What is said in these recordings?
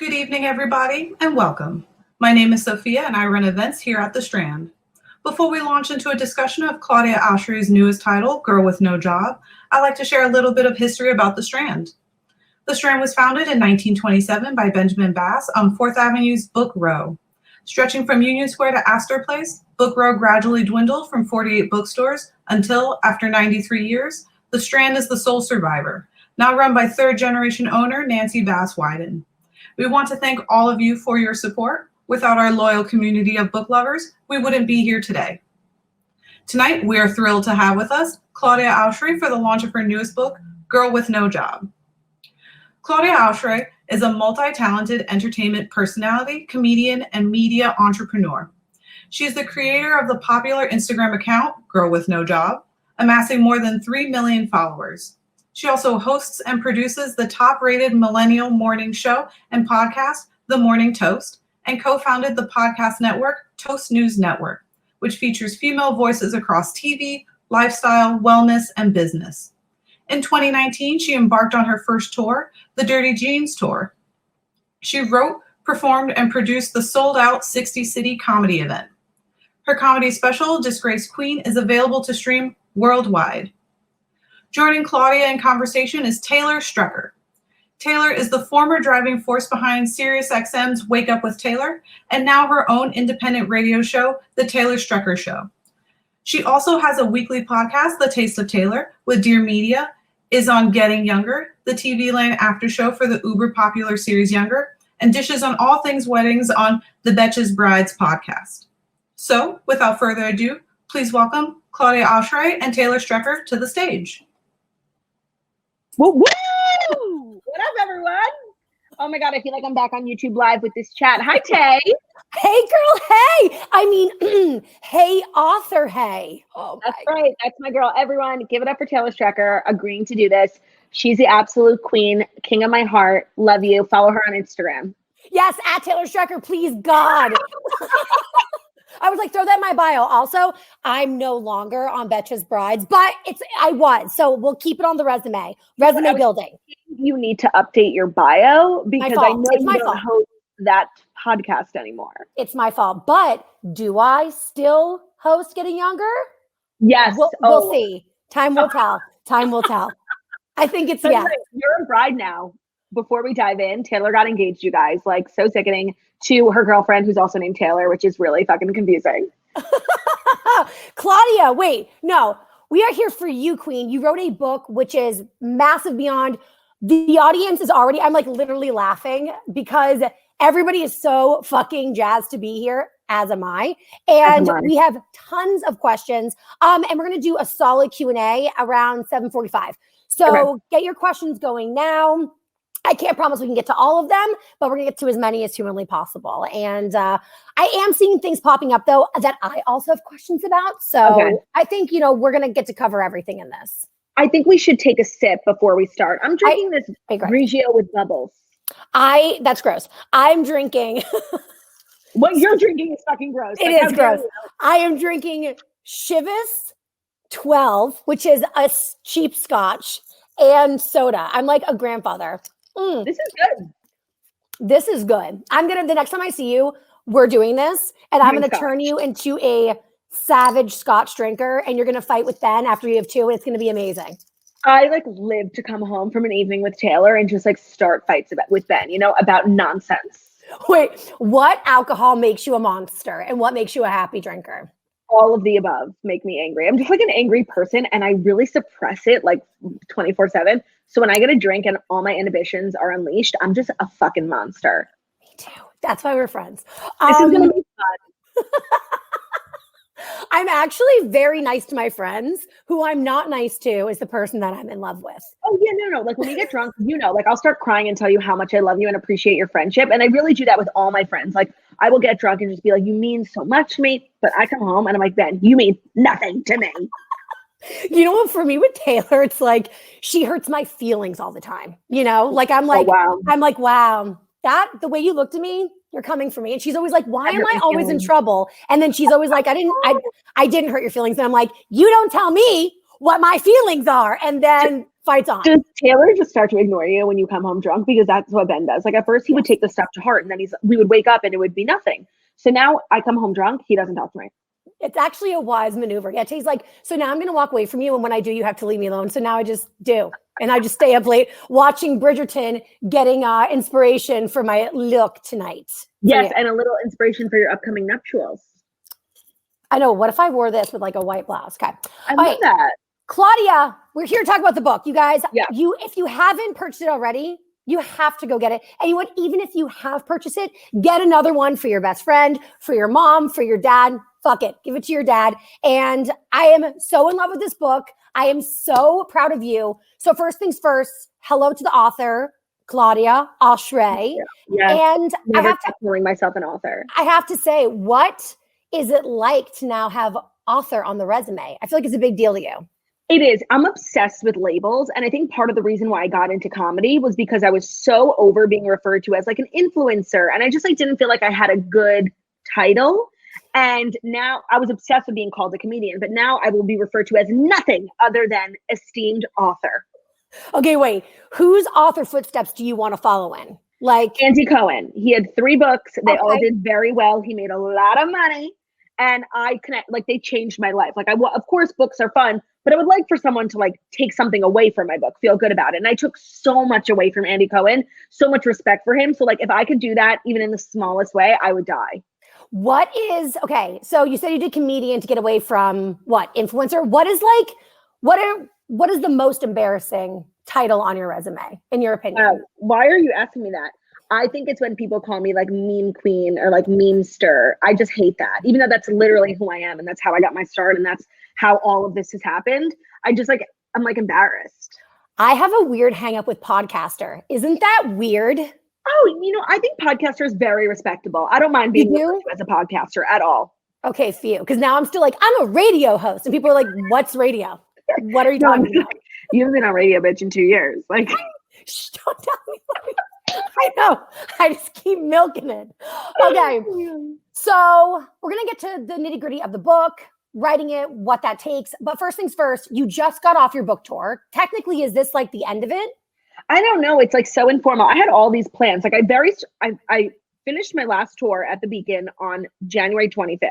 Good evening, everybody, and welcome. My name is Sophia, and I run events here at the Strand. Before we launch into a discussion of Claudia Oshry's newest title, Girl with No Job, I'd like to share a little bit of history about the Strand. The Strand was founded in 1927 by Benjamin Bass on 4th Avenue's Book Row. Stretching from Union Square to Astor Place, Book Row gradually dwindled from 48 bookstores until, after 93 years, the Strand is the sole survivor, now run by third-generation owner Nancy Bass Wyden. We want to thank all of you for your support. Without our loyal community of book lovers, we wouldn't be here today. Tonight, we are thrilled to have with us Claudia Oshry for the launch of her newest book, Girl with No Job. Claudia Oshry is a multi-talented entertainment personality, comedian, and media entrepreneur. She is the creator of the popular Instagram account, Girl with No Job, amassing more than 3 million followers. She also hosts and produces the top-rated millennial morning show and podcast, The Morning Toast, and co-founded the podcast network, Toast News Network, which features female voices across TV, lifestyle, wellness, and business. In 2019, she embarked on her first tour, the Dirty Jeans Tour. She wrote, performed, and produced the sold-out 60-city comedy event. Her comedy special, Disgraced Queen, is available to stream worldwide. Joining Claudia in conversation is Taylor Strecker. Taylor is the former driving force behind SiriusXM's Wake Up with Taylor, and now her own independent radio show, The Taylor Strecker Show. She also has a weekly podcast, The Taste of Taylor, with Dear Media, is on Getting Younger, the TV Land after show for the uber popular series Younger, and dishes on all things weddings on the Betches Brides podcast. So, without further ado, please welcome Claudia Oshry and Taylor Strecker to the stage. Woo! What up, everyone? Oh my God, I feel like I'm back on YouTube Live with this chat. Hi, Tay. Hey, girl. Hey. I mean, hey, author. Hey. Oh, that's right. That's my girl. Everyone, give it up for Taylor Strecker agreeing to do this. She's the absolute queen, king of my heart. Love you. Follow her on Instagram. Yes, at Taylor Strecker, please, God. I was like, throw that in my bio. Also, I'm no longer on Betches Brides, but I was. So we'll keep it on the resume. Resume building. You need to update your bio because I know you don't host that podcast anymore. It's my fault. But do I still host Getting Younger? Yes. We'll see. Time will tell. Time will tell. I think it's, yeah. You're a bride now. Before we dive in, Taylor got engaged, you guys. Like, so sickening, to her girlfriend who's also named Taylor, which is really fucking confusing. Claudia, wait, no. We are here for you, queen. You wrote a book which is massive beyond. The audience is already, I'm like literally laughing because everybody is so fucking jazzed to be here, as am I. And we have tons of questions. And we're going to do a solid Q&A around 7:45. So Get your questions going now. I can't promise we can get to all of them, but we're going to get to as many as humanly possible. And I am seeing things popping up, though, that I also have questions about. So I think, we're going to get to cover everything in this. I think we should take a sip before we start. I'm drinking this Grigio with bubbles. That's gross. I'm drinking. What you're drinking is fucking gross. It is gross. I am drinking Chivas 12, which is a cheap scotch, and soda. I'm like a grandfather. This is good. This is good. The next time I see you, we're doing this, and I'm going to turn you into a savage scotch drinker, and you're going to fight with Ben after you have two. It's going to be amazing. I live to come home from an evening with Taylor and just start fights with Ben, about nonsense. Wait, what alcohol makes you a monster and what makes you a happy drinker? All of the above make me angry. I'm just an angry person, and I really suppress it 24/7. So when I get a drink and all my inhibitions are unleashed, I'm just a fucking monster. Me too. That's why we're friends. This is going to be fun. I'm actually very nice to my friends. Who I'm not nice to is the person that I'm in love with. Oh, yeah, no. When we get drunk, I'll start crying and tell you how much I love you and appreciate your friendship. And I really do that with all my friends. I will get drunk and just be like, you mean so much to me. But I come home and I'm like, Ben, you mean nothing to me. You know what? For me with Taylor, it's she hurts my feelings all the time. I'm like, wow, the way you looked at me, you're coming for me. And she's always like, why am I always in trouble? And then she's always like, I didn't hurt your feelings. And I'm like, you don't tell me what my feelings are. And then Fights on. Does Taylor just start to ignore you when you come home drunk? Because that's what Ben does. Like at first he would take the stuff to heart and then we would wake up and it would be nothing. So now I come home drunk, he doesn't talk to me. It's actually a wise maneuver. Yeah, Tay's like, so now I'm going to walk away from you. And when I do, you have to leave me alone. So now I just do. And I just stay up late watching Bridgerton, getting inspiration for my look tonight. Yes, and a little inspiration for your upcoming nuptials. I know. What if I wore this with like a white blouse? Okay. I love that. Claudia, we're here to talk about the book. You guys, Yeah. If you haven't purchased it already, you have to go get it. And even if you have purchased it, get another one for your best friend, for your mom, for your dad. Fuck it. Give it to your dad. And I am so in love with this book. I am so proud of you. So first things first, hello to the author, Claudia Oshry. Yeah. And I have to calling myself an author. I have to say, what is it like to now have author on the resume? I feel like it's a big deal to you. It is. I'm obsessed with labels. And I think part of the reason why I got into comedy was because I was so over being referred to as like an influencer. And I just like didn't feel like I had a good title. And now I was obsessed with being called a comedian, but now I will be referred to as nothing other than esteemed author. Okay, wait. Whose author footsteps do you want to follow in? Like Andy Cohen. He had 3 books. They all did very well. He made a lot of money. And they changed my life. Like of course books are fun, but I would like for someone to like take something away from my book, feel good about it. And I took so much away from Andy Cohen, so much respect for him. So like, if I could do that, even in the smallest way, I would die. So you said you did comedian to get away from what? Influencer? What is the most embarrassing title on your resume, in your opinion? Why are you asking me that? I think it's when people call me like meme queen or like memester. I just hate that. Even though that's literally who I am and that's how I got my start and that's how all of this has happened. I'm like embarrassed. I have a weird hang up with podcaster. Isn't that weird? Oh, I think podcaster is very respectable. I don't mind being referred to as a podcaster at all. Okay, for you. Because now I'm still like, I'm a radio host. And people are like, what's radio? What are you talking about? You haven't been on radio, bitch, in 2 years. Like, shh, don't tell me. I know. I just keep milking it. Okay. So we're going to get to the nitty gritty of the book, writing it, what that takes. But first things first, you just got off your book tour. Technically, is this like the end of it? I don't know. It's like so informal. I had all these plans. Like I finished my last tour at the Beacon on January 25th.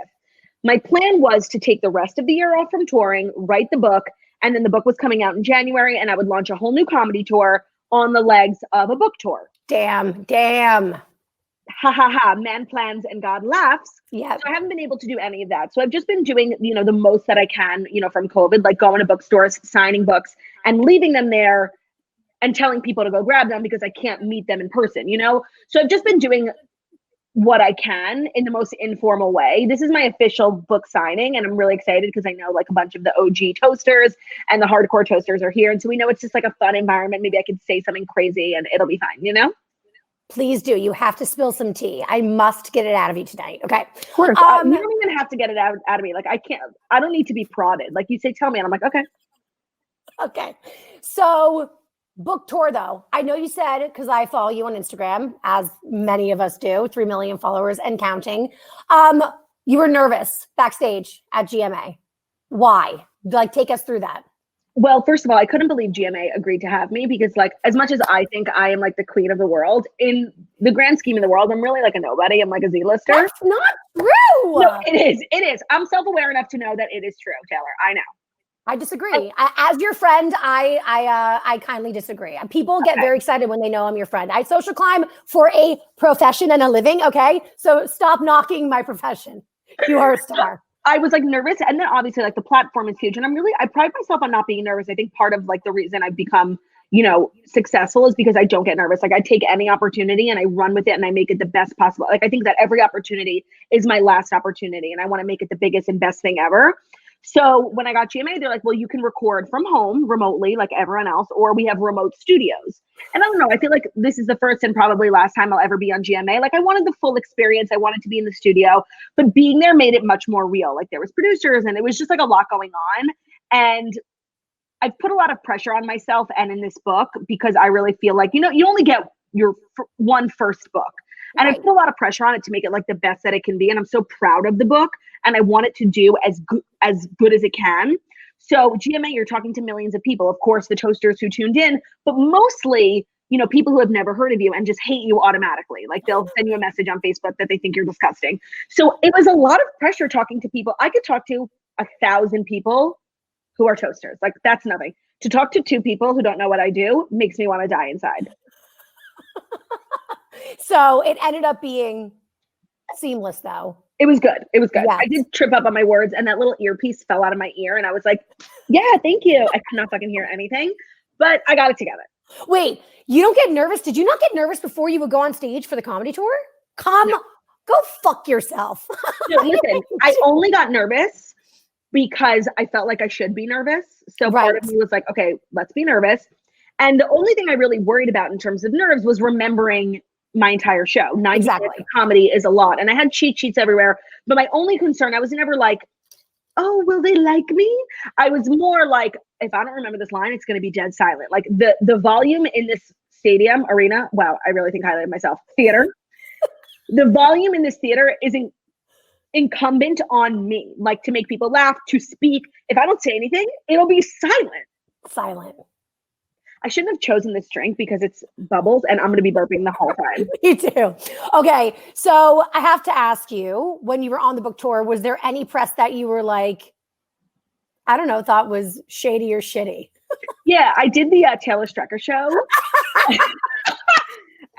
My plan was to take the rest of the year off from touring, write the book, and then the book was coming out in January and I would launch a whole new comedy tour on the legs of a book tour. Damn. Ha ha ha, man plans and God laughs. Yeah. So I haven't been able to do any of that. So I've just been doing, the most that I can, from COVID, like going to bookstores, signing books and leaving them there and telling people to go grab them because I can't meet them in person, So I've just been doing what I can in the most informal way. This is my official book signing and I'm really excited because I know like a bunch of the OG toasters and the hardcore toasters are here. And so we know it's just like a fun environment. Maybe I could say something crazy and it'll be fine, Please do. You have to spill some tea. I must get it out of you tonight. Okay. Of course. You don't even have to get it out of me. Like I don't need to be prodded. Like you say, tell me. And I'm like, okay. Okay. So book tour though. I know you said, because I follow you on Instagram, as many of us do, 3 million followers and counting. You were nervous backstage at GMA. Why? Like, take us through that. Well, first of all, I couldn't believe GMA agreed to have me because like, as much as I think I am like the queen of the world, in the grand scheme of the world, I'm really like a nobody. I'm like a Z-lister. That's not true. No, it is. It is. I'm self-aware enough to know that it is true, Taylor. I know. I disagree. As your friend, I kindly disagree. People get very excited when they know I'm your friend. I social climb for a profession and a living. Okay. So stop knocking my profession. You are a star. I was like nervous. And then obviously like the platform is huge. And I pride myself on not being nervous. I think part of like the reason I've become, successful is because I don't get nervous. Like I take any opportunity and I run with it and I make it the best possible. Like I think that every opportunity is my last opportunity and I want to make it the biggest and best thing ever. So when I got GMA, they're like, well, you can record from home remotely like everyone else, or we have remote studios. And I don't know, I feel like this is the first and probably last time I'll ever be on GMA. Like I wanted the full experience. I wanted to be in the studio, but being there made it much more real. Like there was producers and it was just like a lot going on. And I've put a lot of pressure on myself and in this book because I really feel like, you only get your one first book. And I put a lot of pressure on it to make it like the best that it can be. And I'm so proud of the book and I want it to do as good as it can. So GMA, you're talking to millions of people. Of course, the toasters who tuned in, but mostly, people who have never heard of you and just hate you automatically. Like they'll send you a message on Facebook that they think you're disgusting. So it was a lot of pressure talking to people. I could talk to 1,000 people who are toasters. Like that's nothing. To talk to 2 people who don't know what I do makes me want to die inside. So it ended up being seamless though. It was good. It was good. Yes. I did trip up on my words and that little earpiece fell out of my ear and I was like, yeah, thank you. I could not fucking hear anything, but I got it together. Wait, you don't get nervous? Did you not get nervous before you would go on stage for the comedy tour? Go fuck yourself. No, listen, I only got nervous because I felt like I should be nervous. So part of me was like, okay, let's be nervous. And the only thing I really worried about in terms of nerves was remembering my entire show. 90 minutes of comedy is a lot. And I had cheat sheets everywhere. But my only concern, I was never like, oh, will they like me? I was more like, if I don't remember this line, it's going to be dead silent. Like the volume in this stadium, arena, wow, I really think I highlighted myself, theater. The volume in this theater is incumbent on me, like to make people laugh, to speak. If I don't say anything, it'll be silent. Silent. I shouldn't have chosen this drink because it's bubbles and I'm going to be burping the whole time. Me too. Okay. So I have to ask you, when you were on the book tour, was there any press that you were like, I don't know, thought was shady or shitty? Yeah, I did the Taylor Strecker show.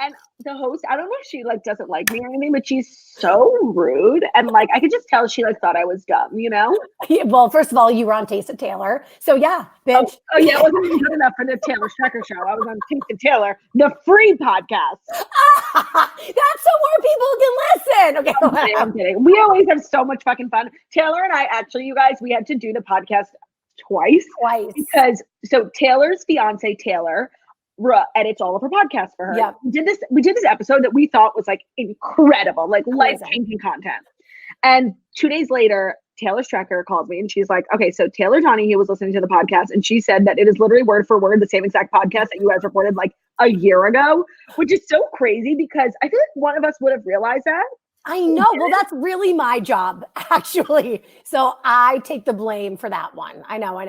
And the host, I don't know if she doesn't like me or anything, but she's so rude. And I could just tell she thought I was dumb, Yeah, well, first of all, you were on Taste of Taylor. So yeah, bitch. Oh yeah, it wasn't even good enough for the Taylor Strecker show. I was on Taste of Taylor, the free podcast. That's so more people can listen. Okay. I'm kidding. We always have so much fucking fun. Taylor and I actually, you guys, we had to do the podcast twice. Because so Taylor's fiance, Taylor, edits all of her podcasts for her. Yeah. We did this episode that we thought was incredible, life-changing content. And 2 days later, Taylor Strecker called me and she's like, okay, so Taylor Donahue was listening to the podcast and she said that it is literally word for word the same exact podcast that you guys reported a year ago, which is so crazy because I feel like one of us would have realized that. I know. Well, that's really my job, actually. So I take the blame for that one. I know.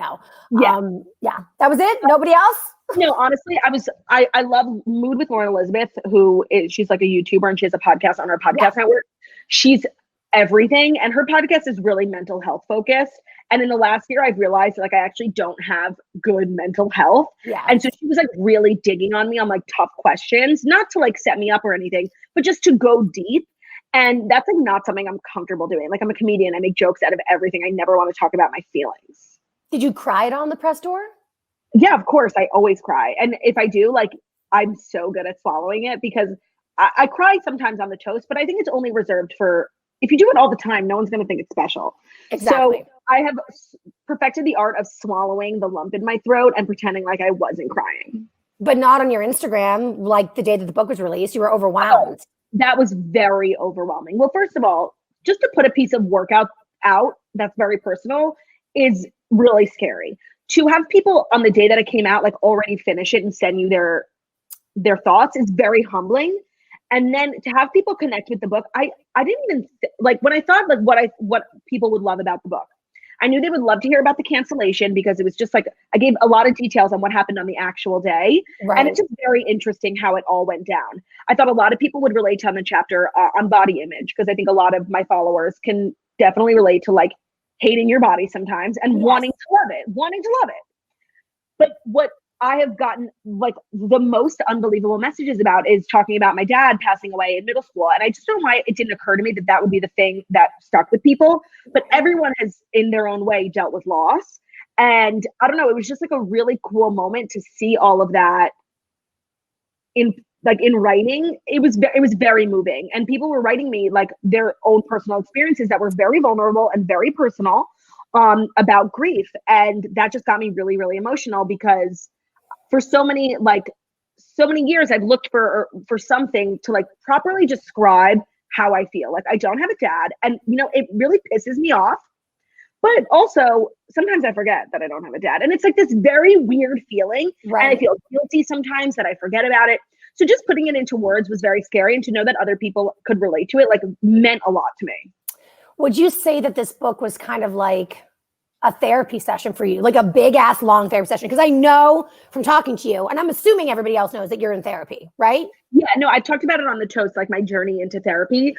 Yeah. Yeah. That was it? Nobody else? No, honestly, I love Mood with Lauren Elizabeth, she's a YouTuber and she has a podcast on her podcast network. She's everything. And her podcast is really mental health focused. And in the last year, I've realized I actually don't have good mental health. Yeah. And so she was really digging on me on tough questions, not to set me up or anything, but just to go deep. And that's not something I'm comfortable doing. I'm a comedian. I make jokes out of everything. I never want to talk about my feelings. Did you cry on the press tour? Yeah, of course. I always cry. And if I do, I'm so good at swallowing it because I cry sometimes on the toast, but I think it's only reserved for, if you do it all the time, no one's going to think it's special. Exactly. So I have perfected the art of swallowing the lump in my throat and pretending like I wasn't crying. But not on your Instagram, the day that the book was released, you were overwhelmed. Oh, that was very overwhelming. Well, first of all, just to put a piece of workout out that's very personal is really scary. To have people on the day that it came out, already finish it and send you their thoughts is very humbling. And then to have people connect with the book, I didn't even when I thought what people would love about the book. I knew they would love to hear about the cancellation because it was just I gave a lot of details on what happened on the actual day. Right. And it's just very interesting how it all went down. I thought a lot of people would relate to on the chapter on body image because I think a lot of my followers can definitely relate to hating your body sometimes and wanting to love it. But what I have gotten the most unbelievable messages about is talking about my dad passing away in middle school. And I just don't know why it didn't occur to me that would be the thing that stuck with people, but everyone has in their own way dealt with loss. And I don't know, it was just a really cool moment to see all of that in writing. It was very moving. And people were writing me their own personal experiences that were very vulnerable and very personal about grief. And that just got me really, really emotional because for so many years I've looked for something to properly describe how I feel. I don't have a dad and it really pisses me off, but also sometimes I forget that I don't have a dad. And it's this very weird feeling. Right. And I feel guilty sometimes that I forget about it. So just putting it into words was very scary. And to know that other people could relate to it, meant a lot to me. Would you say that this book was kind of a therapy session for you, like a big ass long therapy session? Because I know from talking to you, and I'm assuming everybody else knows that you're in therapy, right? Yeah, no, I talked about it on the toast, like my journey into therapy.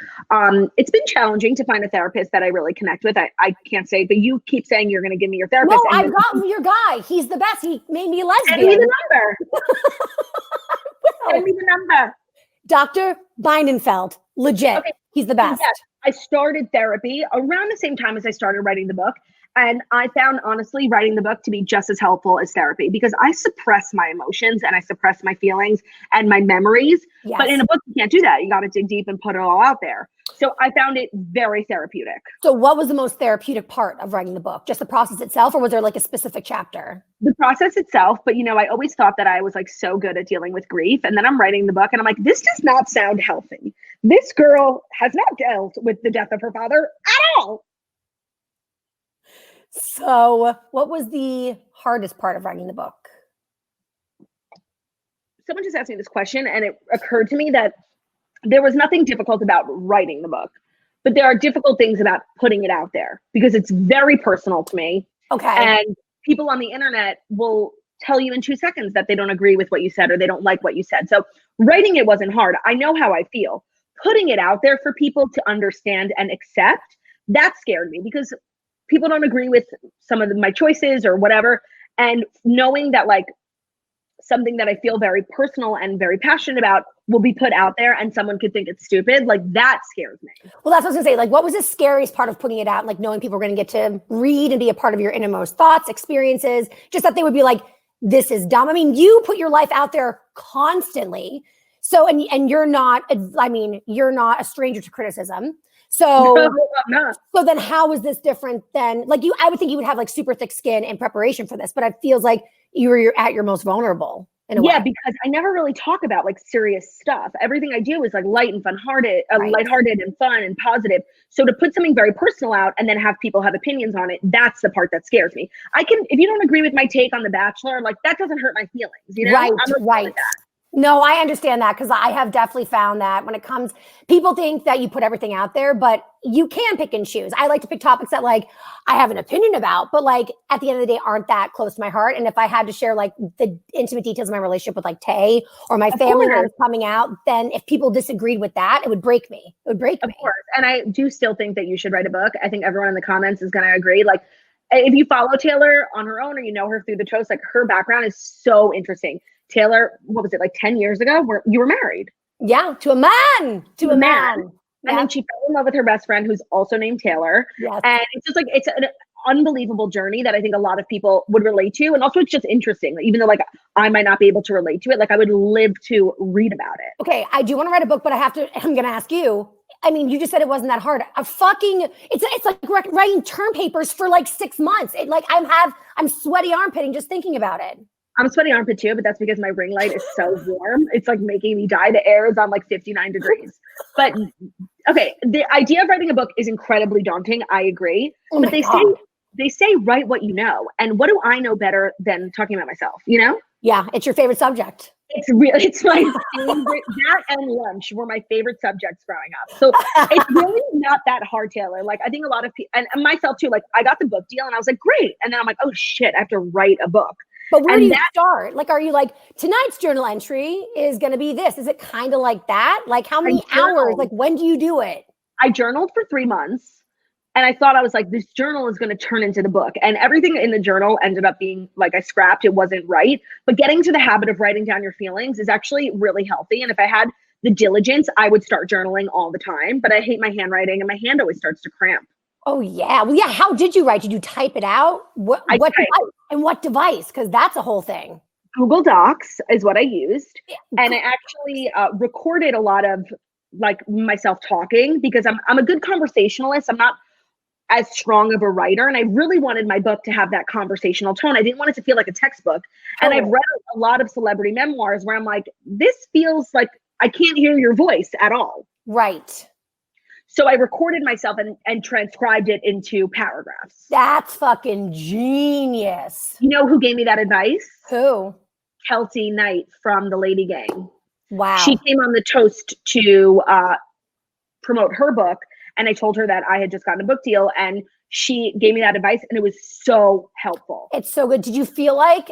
It's been challenging to find a therapist that I really connect with. I can't say, but you keep saying you're going to give me your therapist. No, I've got your guy. He's the best. He made me lesbian. Send me the number. Send me the number. Dr. Beinenfeld, legit. Okay. He's the best. Yes, I started therapy around the same time as I started writing the book. And I found, honestly, writing the book to be just as helpful as therapy, because I suppress my emotions and I suppress my feelings and my memories. Yes. But in a book, you can't do that. You got to dig deep and put it all out there. So I found it very therapeutic. So what was the most therapeutic part of writing the book? Just the process itself, or was there like a specific chapter? The process itself. But, you know, I always thought that I was like so good at dealing with grief. And then I'm writing the book and I'm like, this does not sound healthy. This girl has not dealt with the death of her father at all. So what was the hardest part of writing the book? Someone just asked me this question, and it occurred to me that there was nothing difficult about writing the book, but there are difficult things about putting it out there because it's very personal to me. Okay. And people on the internet will tell you in 2 seconds that they don't agree with what you said or they don't like what you said. So writing it wasn't hard. I know how I feel. Putting it out there for people to understand and accept, that scared me because people don't agree with some of my choices or whatever. And knowing that like something that I feel very personal and very passionate about will be put out there and someone could think it's stupid, like that scares me. Well, that's what I was gonna say. Like, what was the scariest part of putting it out? Like knowing people were gonna get to read and be a part of your innermost thoughts, experiences, just that they would be like, this is dumb. I mean, you put your life out there constantly. So, and you're not, I mean, you're not a stranger to criticism. So, no, I'm not. So then how is this different than like I would think you would have like super thick skin in preparation for this, but it feels like you're at your most vulnerable in a way. Yeah, because I never really talk about like serious stuff. everything I do is like light and lighthearted and fun and positive. So to put something very personal out and then have people have opinions on it, that's the part that scares me. If you don't agree with my take on The Bachelor, like that doesn't hurt my feelings, you know? Right, I'm right. with that. No, I understand that because I have definitely found that when it comes, people think that you put everything out there, but you can pick and choose. I like to pick topics that like I have an opinion about, but like at the end of the day aren't that close to my heart. And if I had to share like the intimate details of my relationship with like Tay or my family that was coming out, then if people disagreed with that, it would break me. It would break me. Of course. And I do still think that you should write a book. I think everyone in the comments is going to agree. Like if you follow Taylor on her own or you know her through the toast, like her background is so interesting. Taylor, what was it, like 10 years ago? You were married. Yeah, to a man. To a man. And then she fell in love with her best friend, who's also named Taylor. Yes. And it's just like, it's an unbelievable journey that I think a lot of people would relate to. And also it's just interesting. Like, even though like I might not be able to relate to it, like I would live to read about it. Okay, I do want to write a book, but I'm going to ask you. I mean, you just said it wasn't that hard. It's like writing term papers for like 6 months. I'm sweaty armpitting just thinking about it. I'm sweaty armpit too, but that's because my ring light is so warm. It's like making me die. The air is on like 59 degrees. But okay, the idea of writing a book is incredibly daunting. I agree. But they say write what you know. And what do I know better than talking about myself, you know? Yeah, it's your favorite subject. It's my favorite. That and lunch were my favorite subjects growing up. So it's really not that hard, Taylor. Like I think a lot of people, and myself too, like I got the book deal and I was like, great. And then I'm like, oh shit, I have to write a book. But where do you start? Like, are you like, tonight's journal entry is going to be this? Is it kind of like that? Like how many hours? Like when do you do it? I journaled for 3 months and I thought I was like, this journal is going to turn into the book. And everything in the journal ended up being like I scrapped. It wasn't right. But getting to the habit of writing down your feelings is actually really healthy. And if I had the diligence, I would start journaling all the time. But I hate my handwriting and my hand always starts to cramp. Oh, yeah. Well, yeah. How did you write? Did you type it out? What device? Because that's a whole thing. Google Docs is what I used. Yeah. And I actually recorded a lot of like myself talking because I'm a good conversationalist. I'm not as strong of a writer. And I really wanted my book to have that conversational tone. I didn't want it to feel like a textbook. And I've read a lot of celebrity memoirs where I'm like, this feels like I can't hear your voice at all. Right. So I recorded myself and transcribed it into paragraphs. That's fucking genius. You know who gave me that advice? Who? Kelsey Knight from the Lady Gang. Wow. She came on the toast to promote her book. And I told her that I had just gotten a book deal and she gave me that advice and it was so helpful. It's so good. Did you feel like,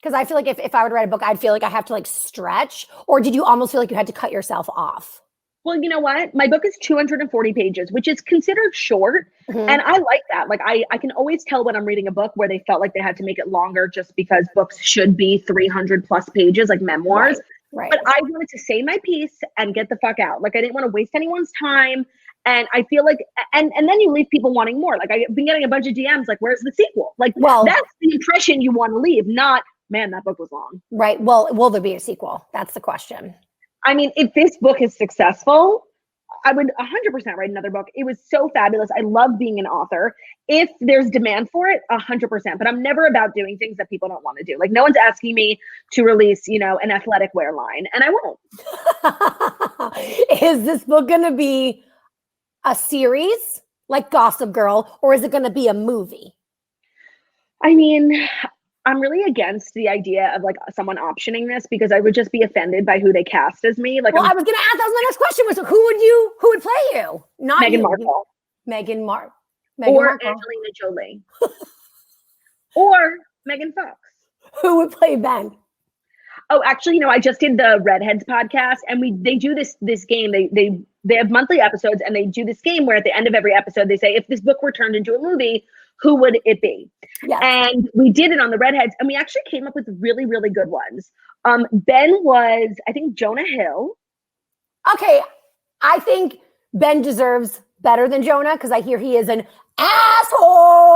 because I feel like if I were to write a book, I'd feel like I have to like stretch, or did you almost feel like you had to cut yourself off? Well, you know what? My book is 240 pages, which is considered short. And I like that. Like I can always tell when I'm reading a book where they felt like they had to make it longer just because books should be 300 plus pages, like memoirs. Right. But I wanted to say my piece and get the fuck out. Like I didn't want to waste anyone's time. And I feel like, and then you leave people wanting more. Like I've been getting a bunch of DMs, like, where's the sequel? Like, well, that's the impression you want to leave, not, man, that book was long. Right. Well, will there be a sequel? That's the question. I mean, if this book is successful, I would 100% write another book. It was so fabulous. I love being an author. If there's demand for it, 100%. But I'm never about doing things that people don't want to do. Like no one's asking me to release, you know, an athletic wear line, and I won't. Is this book going to be a series like Gossip Girl, or is it going to be a movie? I mean, I'm really against the idea of like someone optioning this because I would just be offended by who they cast as me. Like, well, I was going to ask. That was my next question. Was who would play you? Not Meghan you. Markle, Meghan Markle, or Angelina Jolie, or Megan Fox. Who would play Ben? Oh, actually, you know, I just did the Redheads podcast, and they do this game. They have monthly episodes, and they do this game where at the end of every episode they say, if this book were turned into a movie, who would it be? Yes. And we did it on the Redheads, and we actually came up with really, really good ones. Ben was, I think, Jonah Hill. Okay, I think Ben deserves better than Jonah because I hear he is an asshole.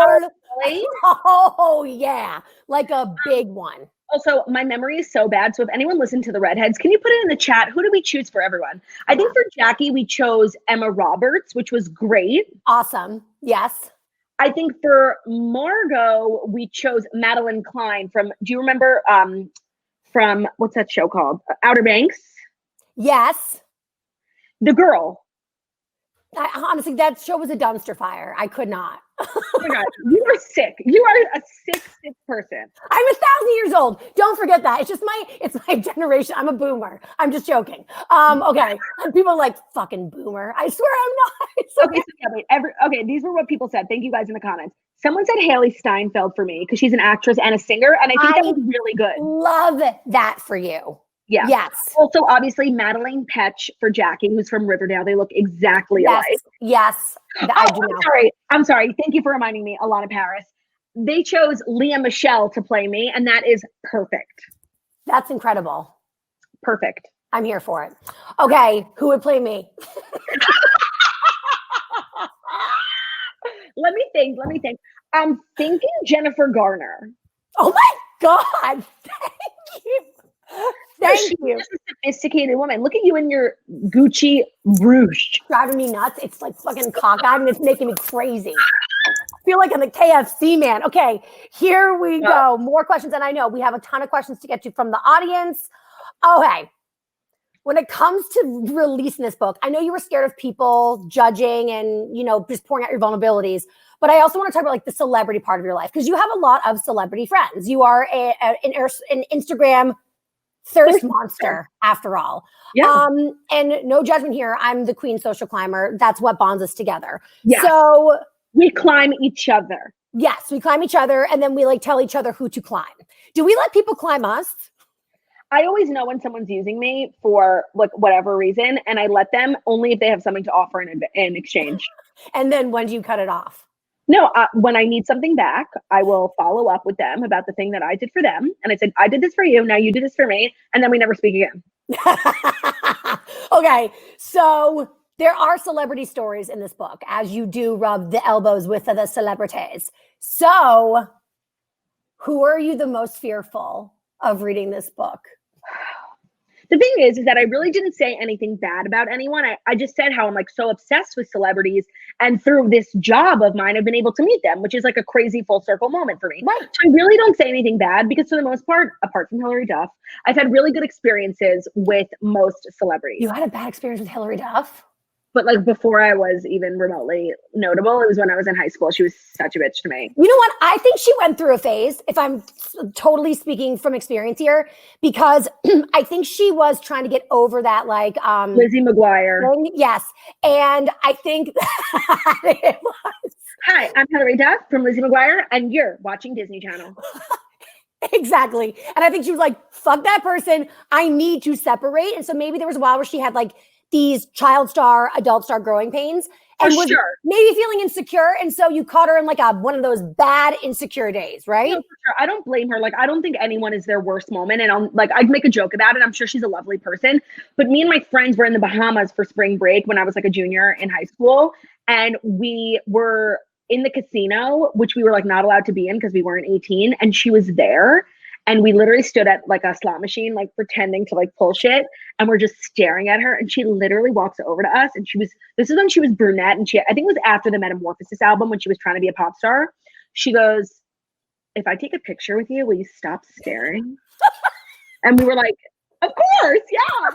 Really? Oh yeah, like a big one. Also, my memory is so bad. So if anyone listened to the Redheads, can you put it in the chat? Who do we choose for everyone? I think for Jackie, we chose Emma Roberts, which was great. Awesome. Yes. I think for Margot, we chose Madeline Klein from, do you remember from, what's that show called? Outer Banks? Yes. The girl. Honestly, that show was a dumpster fire. I could not. Oh my God, you are sick. You are a sick person. I'm 1,000 years old. Don't forget that. It's my generation. I'm a boomer. I'm just joking. Okay. And people are like, fucking boomer. I swear I'm not. Okay, so yeah, wait, these were what people said. Thank you guys in the comments. Someone said Haley Steinfeld for me because she's an actress and a singer, and I think that was really good. Love that for you. Yeah. Yes. Also, obviously, Madeline Petch for Jackie, who's from Riverdale. They look exactly alike. Yes. I do know. I'm sorry. Thank you for reminding me, Alana Paris. They chose Leah Michelle to play me, and that is perfect. That's incredible. Perfect. I'm here for it. Okay, who would play me? Let me think. I'm thinking Jennifer Garner. Oh my God. Thank you. Thank you. She's a sophisticated woman. Look at you in your Gucci Rouge. Driving me nuts. It's like fucking cockeyed and it's making me crazy. I feel like I'm the KFC man. Okay, here we go. More questions. And I know we have a ton of questions to get to from the audience. Okay. When it comes to releasing this book, I know you were scared of people judging and, just pouring out your vulnerabilities. But I also want to talk about like the celebrity part of your life because you have a lot of celebrity friends. You are an Instagram thirst monster after all. Yeah. And no judgment here. I'm the queen social climber. That's what bonds us together. Yeah. So we climb each other. Yes, we climb each other and then we like tell each other who to climb. Do we let people climb us? I always know when someone's using me for like whatever reason, and I let them only if they have something to offer in exchange. And then when do you cut it off? No, when I need something back, I will follow up with them about the thing that I did for them. And I said, I did this for you. Now you did this for me. And then we never speak again. Okay. So there are celebrity stories in this book, as you do rub the elbows with the celebrities. So who are you the most fearful of reading this book? The thing is that I really didn't say anything bad about anyone. I just said how I'm like so obsessed with celebrities. And through this job of mine, I've been able to meet them, which is like a crazy full circle moment for me. Right. So I really don't say anything bad because for the most part, apart from Hilary Duff, I've had really good experiences with most celebrities. You had a bad experience with Hilary Duff? But like before I was even remotely notable, it was when I was in high school. She was such a bitch to me. You know what? I think she went through a phase, if I'm totally speaking from experience here, because I think she was trying to get over that like Lizzie McGuire. thing. Yes. And I think that it was. Hi, I'm Hilary Duff from Lizzie McGuire, and you're watching Disney Channel. Exactly. And I think she was like, fuck that person. I need to separate. And so maybe there was a while where she had like these child star, adult star growing pains and For was sure. maybe feeling insecure. And so you caught her in like one of those bad insecure days, right? No, for sure. I don't blame her. Like, I don't think anyone is their worst moment. And I'd make a joke about it. I'm sure she's a lovely person. But me and my friends were in the Bahamas for spring break when I was like a junior in high school. And we were in the casino, which we were like not allowed to be in because we weren't 18. And she was there. And we literally stood at like a slot machine, like pretending to like pull shit. And we're just staring at her. And she literally walks over to us. And this is when she was brunette. And I think it was after the Metamorphosis album when she was trying to be a pop star. She goes, if I take a picture with you, will you stop staring? And we were like, of course, yeah.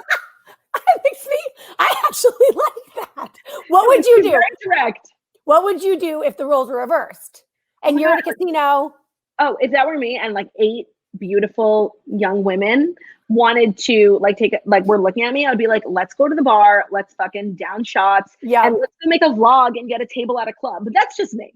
I actually like that. What would you do? Very direct. What would you do if the roles were reversed? And you're in a casino. Oh, if that were me and like 8 beautiful young women wanted to like were looking at me, I'd be like, let's go to the bar, let's fucking down shots, and let's go make a vlog and get a table at a club. But that's just me.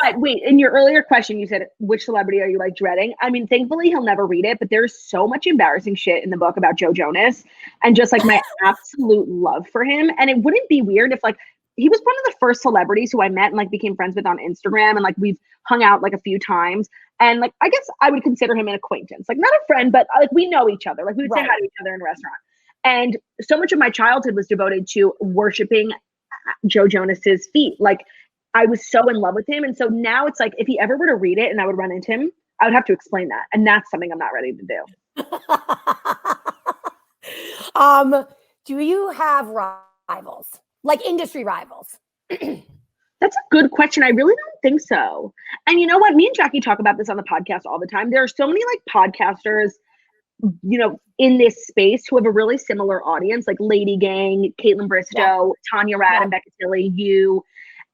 But wait, in your earlier question, you said, which celebrity are you like dreading? I mean, thankfully he'll never read it, but there's so much embarrassing shit in the book about Joe Jonas and just like my absolute love for him. And it wouldn't be weird if like he was one of the first celebrities who I met and like became friends with on Instagram, and like we've hung out like a few times. And like, I guess I would consider him an acquaintance, like not a friend, but like we know each other. Like we would say hi to each other in a restaurant. And so much of my childhood was devoted to worshiping Joe Jonas's feet. Like I was so in love with him. And so now it's like, if he ever were to read it and I would run into him, I would have to explain that. And that's something I'm not ready to do. Do you have rivals, like industry rivals? That's a good question. I really don't think so. And you know what? Me and Jackie talk about this on the podcast all the time. There are so many like podcasters, you know, in this space who have a really similar audience, like Lady Gang, Caitlin Bristow, Tanya Rad, and Becca Tilly, you,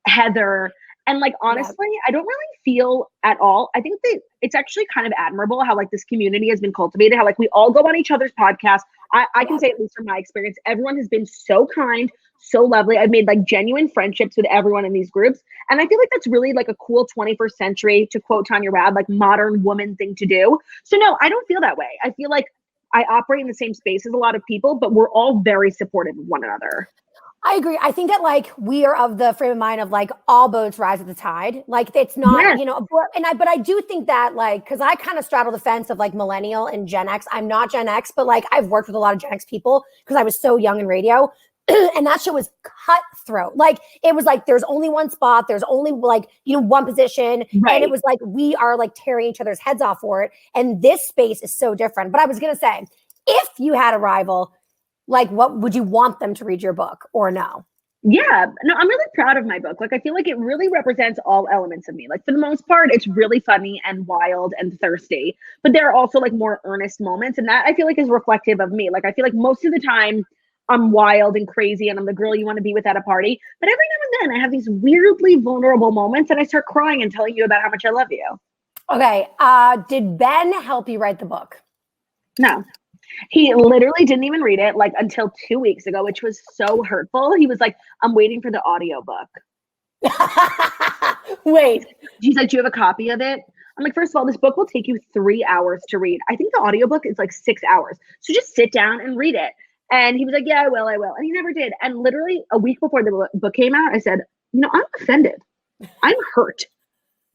Heather. And like, honestly, I don't really feel at all. I think that it's actually kind of admirable how like this community has been cultivated, how like we all go on each other's podcasts. I can say, at least from my experience, everyone has been so kind, so lovely. I've made like genuine friendships with everyone in these groups. And I feel like that's really like a cool 21st century, to quote Tanya Rad, like modern woman thing to do. So no, I don't feel that way. I feel like I operate in the same space as a lot of people, but we're all very supportive of one another. I agree. I think that like we are of the frame of mind of like all boats rise at the tide. Like it's not, you know, but I do think that like, cause I kind of straddle the fence of like millennial and Gen X. I'm not Gen X, but like I've worked with a lot of Gen X people because I was so young in radio. And that shit was cutthroat. Like it was like there's only one spot, there's only like, you know, one position. Right. And it was like we are like tearing each other's heads off for it. And this space is so different. But I was gonna say, if you had a rival, like what would you want them to read your book or no? Yeah, no, I'm really proud of my book. Like I feel like it really represents all elements of me. Like for the most part, it's really funny and wild and thirsty. But there are also like more earnest moments. And that I feel like is reflective of me. Like I feel like most of the time I'm wild and crazy and I'm the girl you want to be with at a party. But every now and then I have these weirdly vulnerable moments and I start crying and telling you about how much I love you. Okay. Did Ben help you write the book? No. He literally didn't even read it like until 2 weeks ago, which was so hurtful. He was like, I'm waiting for the audiobook. Wait. He's like, do you have a copy of it? I'm like, first of all, this book will take you 3 hours to read. I think the audiobook is like 6 hours. So just sit down and read it. And he was like, yeah, I will. And he never did. And literally a week before the book came out, I said, you know, I'm offended. I'm hurt.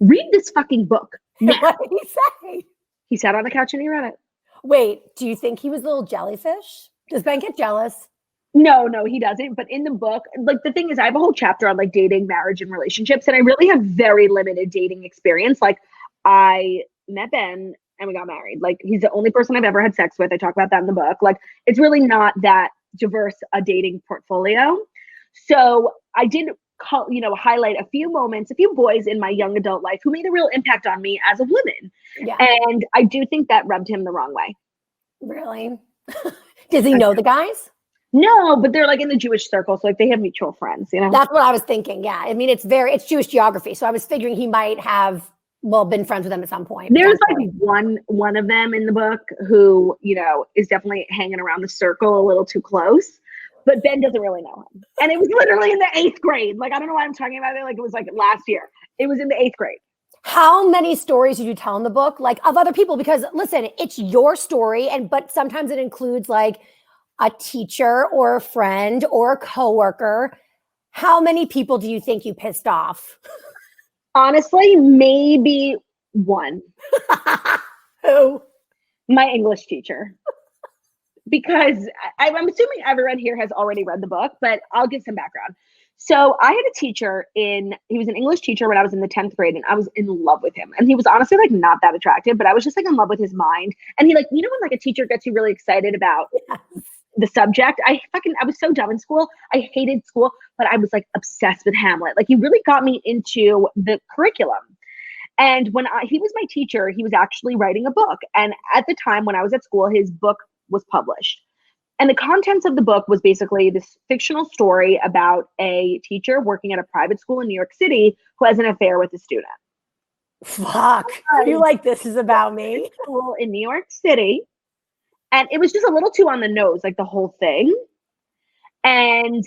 Read this fucking book. Now. What did he say? He sat on the couch and he read it. Wait, do you think he was a little jellyfish? Does Ben get jealous? No, he doesn't. But in the book, like the thing is, I have a whole chapter on like dating, marriage, and relationships. And I really have very limited dating experience. Like I met Ben and we got married. Like he's the only person I've ever had sex with. I talk about that in the book. Like it's really not that diverse a dating portfolio. So I did highlight a few moments, a few boys in my young adult life who made a real impact on me as a woman. Yeah. And I do think that rubbed him the wrong way. Really? Does he know the guys? No, but they're like in the Jewish circle, so like they have mutual friends, you know? That's what I was thinking. Yeah. I mean, it's Jewish geography. So I was figuring he might have, been friends with them at some point. There's like one of them in the book who, you know, is definitely hanging around the circle a little too close, but Ben doesn't really know him. And it was literally in the 8th grade. Like, I don't know why I'm talking about it. Like, it was like last year. It was in the 8th grade. How many stories did you tell in the book, like of other people? Because listen, it's your story, but sometimes it includes like a teacher or a friend or a coworker. How many people do you think you pissed off? Honestly, maybe one. Who? My English teacher. Because I'm assuming everyone here has already read the book, but I'll give some background. So I had a teacher he was an English teacher when I was in the 10th grade, and I was in love with him. And he was honestly like not that attractive, but I was just like in love with his mind. And he like, you know, when like a teacher gets you really excited about the subject, I was so dumb in school. I hated school, but I was like obsessed with Hamlet. Like he really got me into the curriculum. And when he was my teacher, he was actually writing a book. And at the time when I was at school, his book was published. And the contents of the book was basically this fictional story about a teacher working at a private school in New York City who has an affair with a student. Fuck. You like, this is about me? School in New York City. And it was just a little too on the nose, like the whole thing. And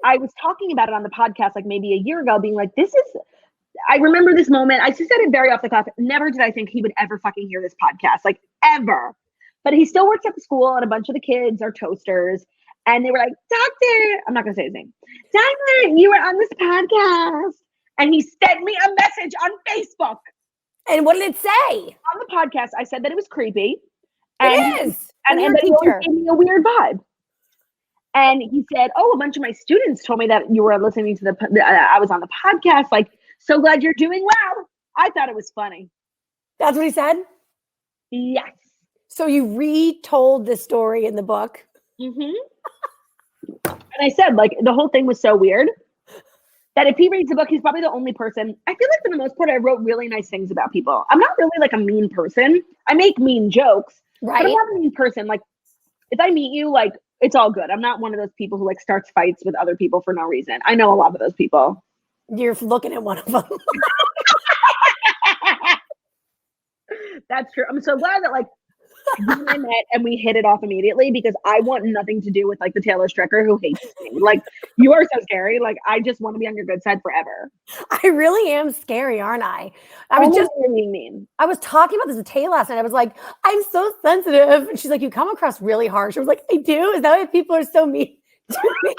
I was talking about it on the podcast like maybe a year ago, being like, I remember this moment. I just said it very off the cuff. Never did I think he would ever fucking hear this podcast, like ever. But he still works at the school, and a bunch of the kids are toasters. And they were like, Doctor, I'm not going to say his name. Doctor, you were on this podcast. And he sent me a message on Facebook. And what did it say? On the podcast, I said that it was creepy. It is. And that he always gave me a weird vibe. And he said, oh, a bunch of my students told me that you were listening to I was on the podcast. Like, so glad you're doing well. I thought it was funny. That's what he said? Yes. So you retold the story in the book? Mm-hmm. And I said, like, the whole thing was so weird that if he reads the book, he's probably the only person. I feel like for the most part, I wrote really nice things about people. I'm not really like a mean person. I make mean jokes, right? But I'm not a mean person. Like, if I meet you, like, it's all good. I'm not one of those people who like starts fights with other people for no reason. I know a lot of those people. You're looking at one of them. That's true. I'm so glad that like you and I met and we hit it off immediately, because I want nothing to do with like the Taylor Stricker who hates me. Like, you are so scary. Like, I just want to be on your good side forever. I really am scary, aren't I? I was just really mean. I was talking about this with Tay last night. I was like, I'm so sensitive. And she's like, you come across really harsh. I was like, I do? Is that why people are so mean to me?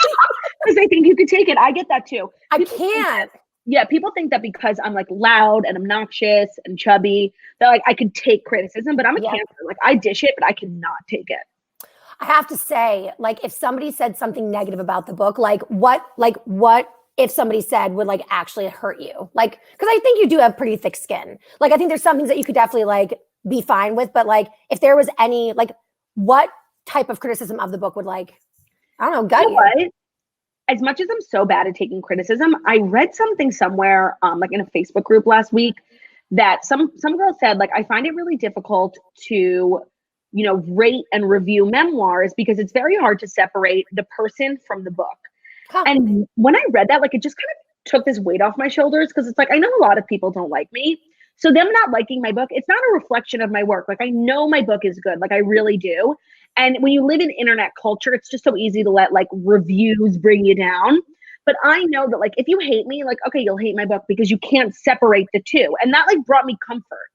Because they think you could take it. I get that too. I can't. Yeah, people think that because I'm like loud and obnoxious and chubby, that like I could take criticism, but I'm a cancer. Like, I dish it, but I cannot take it. I have to say, like, if somebody said something negative about the book, what if somebody said would like actually hurt you? Like, because I think you do have pretty thick skin. Like, I think there's some things that you could definitely like be fine with, but like if there was any, like, what type of criticism of the book would like, I don't know, gut you? What? As much as I'm so bad at taking criticism, I read something somewhere, like in a Facebook group last week, that some girl said, like, I find it really difficult to, you know, rate and review memoirs because it's very hard to separate the person from the book. Huh. And when I read that, like, it just kind of took this weight off my shoulders, because it's like, I know a lot of people don't like me. So them not liking my book, it's not a reflection of my work. Like, I know my book is good. Like, I really do. And when you live in internet culture, it's just so easy to let like reviews bring you down. But I know that like, if you hate me, like, okay, you'll hate my book because you can't separate the two. And that like brought me comfort.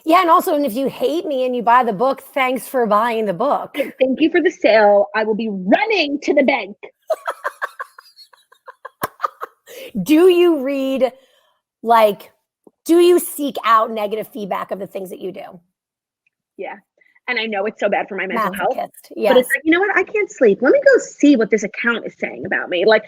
Yeah. And also, and if you hate me and you buy the book, thanks for buying the book. Thank you for the sale. I will be running to the bank. Do you read, like, do you seek out negative feedback of the things that you do? Yeah. And I know it's so bad for my mental health. Yes. But it's like, you know what? I can't sleep. Let me go see what this account is saying about me. Like,